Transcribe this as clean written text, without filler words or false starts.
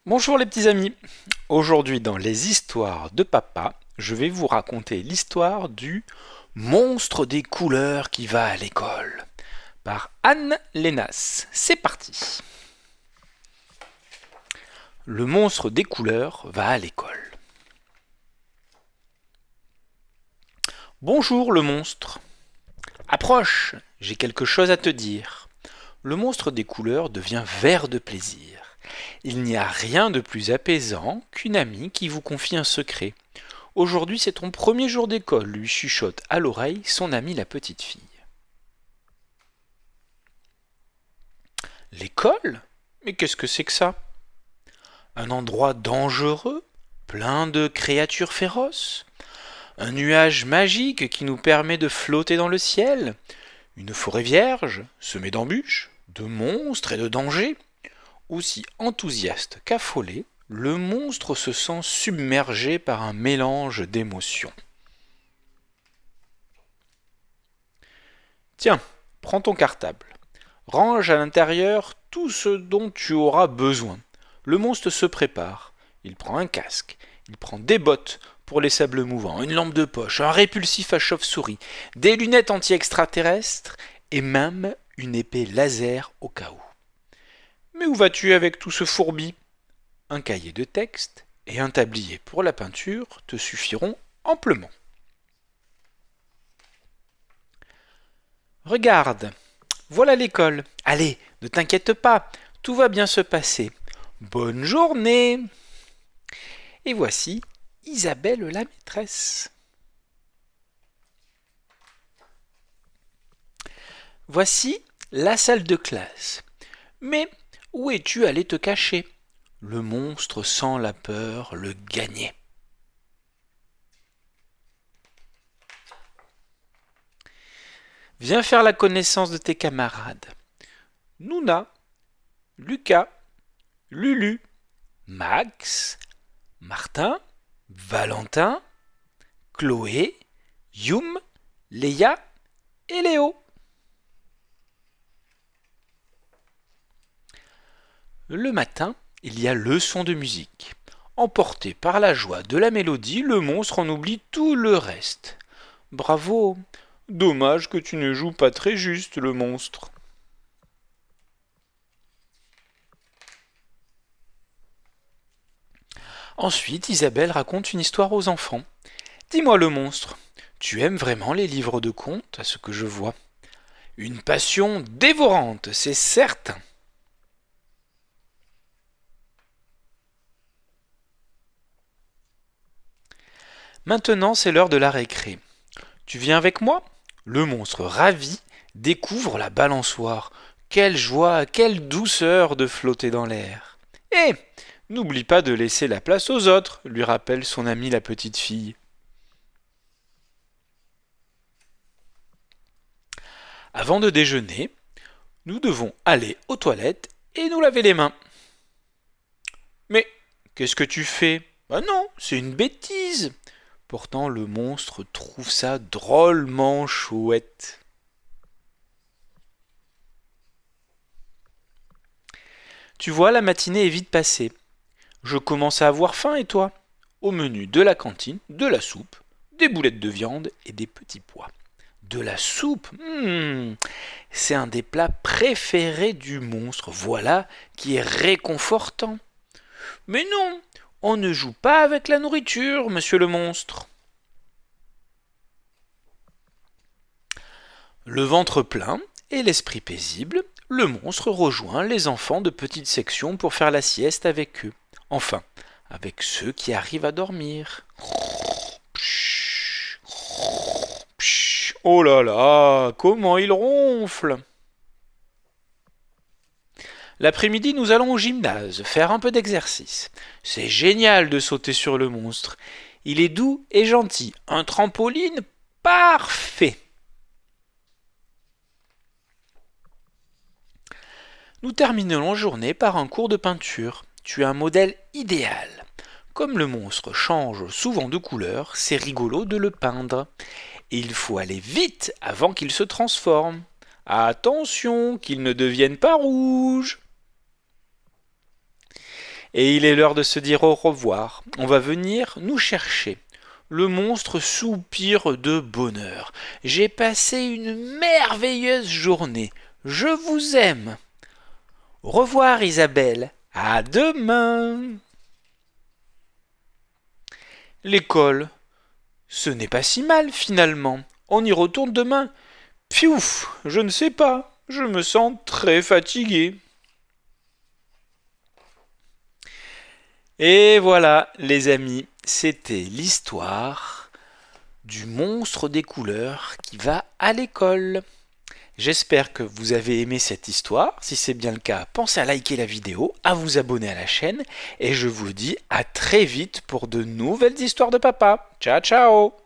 Bonjour les petits amis. Aujourd'hui dans les histoires de papa, je vais vous raconter l'histoire du monstre des couleurs qui va à l'école par Anne Lénas. C'est parti. Le monstre des couleurs va à l'école. Bonjour le monstre. Approche, j'ai quelque chose à te dire. Le monstre des couleurs devient vert de plaisir. Il n'y a rien de plus apaisant qu'une amie qui vous confie un secret. Aujourd'hui, c'est ton premier jour d'école, lui chuchote à l'oreille son amie la petite fille. L'école? Mais qu'est-ce que c'est que ça? Un endroit dangereux, plein de créatures féroces? Un nuage magique qui nous permet de flotter dans le ciel? Une forêt vierge, semée d'embûches, de monstres et de dangers? Aussi enthousiaste qu'affolé, le monstre se sent submergé par un mélange d'émotions. Tiens, prends ton cartable. Range à l'intérieur tout ce dont tu auras besoin. Le monstre se prépare. Il prend un casque, il prend des bottes pour les sables mouvants, une lampe de poche, un répulsif à chauve-souris, des lunettes anti-extraterrestres et même une épée laser au cas où. Mais où vas-tu avec tout ce fourbi? Un cahier de texte et un tablier pour la peinture te suffiront amplement. Regarde, voilà l'école. Allez, ne t'inquiète pas, tout va bien se passer. Bonne journée. Et voici Isabelle la maîtresse. Voici la salle de classe. Mais où es-tu allé te cacher? Le monstre sent la peur le gagner. Viens faire la connaissance de tes camarades. Nouna, Lucas, Lulu, Max, Martin, Valentin, Chloé, Yum, Léa et Léo. Le matin, il y a leçon de musique. Emporté par la joie de la mélodie, le monstre en oublie tout le reste. Bravo! Dommage que tu ne joues pas très juste, le monstre. Ensuite, Isabelle raconte une histoire aux enfants. Dis-moi, le monstre, tu aimes vraiment les livres de contes, à ce que je vois? Une passion dévorante, c'est certain. Maintenant, c'est l'heure de la récré. Tu viens avec moi? Le monstre, ravi, découvre la balançoire. Quelle joie, quelle douceur de flotter dans l'air. Eh, n'oublie pas de laisser la place aux autres, lui rappelle son amie la petite fille. Avant de déjeuner, nous devons aller aux toilettes et nous laver les mains. Mais qu'est-ce que tu fais? Ah non, c'est une bêtise. Pourtant, le monstre trouve ça drôlement chouette. Tu vois, la matinée est vite passée. Je commence à avoir faim et toi? Au menu de la cantine, de la soupe, des boulettes de viande et des petits pois. De la soupe, c'est un des plats préférés du monstre, voilà qui est réconfortant. Mais non, on ne joue pas avec la nourriture, monsieur le monstre. Le ventre plein et l'esprit paisible, le monstre rejoint les enfants de petite section pour faire la sieste avec eux. Enfin, avec ceux qui arrivent à dormir. Oh là là, comment il ronfle! L'après-midi, nous allons au gymnase, faire un peu d'exercice. C'est génial de sauter sur le monstre. Il est doux et gentil, un trampoline parfait. Nous terminons la journée par un cours de peinture. Tu es un modèle idéal. Comme le monstre change souvent de couleur, c'est rigolo de le peindre. Et il faut aller vite avant qu'il se transforme. Attention qu'il ne devienne pas rouge. Et il est l'heure de se dire au revoir. On va venir nous chercher. Le monstre soupire de bonheur. J'ai passé une merveilleuse journée. Je vous aime. Au revoir Isabelle. À demain. L'école, ce n'est pas si mal finalement. On y retourne demain. Piouf, je ne sais pas. Je me sens très fatigué. Et voilà, les amis, c'était l'histoire du monstre des couleurs qui va à l'école. J'espère que vous avez aimé cette histoire. Si c'est bien le cas, pensez à liker la vidéo, à vous abonner à la chaîne, et je vous dis à très vite pour de nouvelles histoires de papa. Ciao ciao!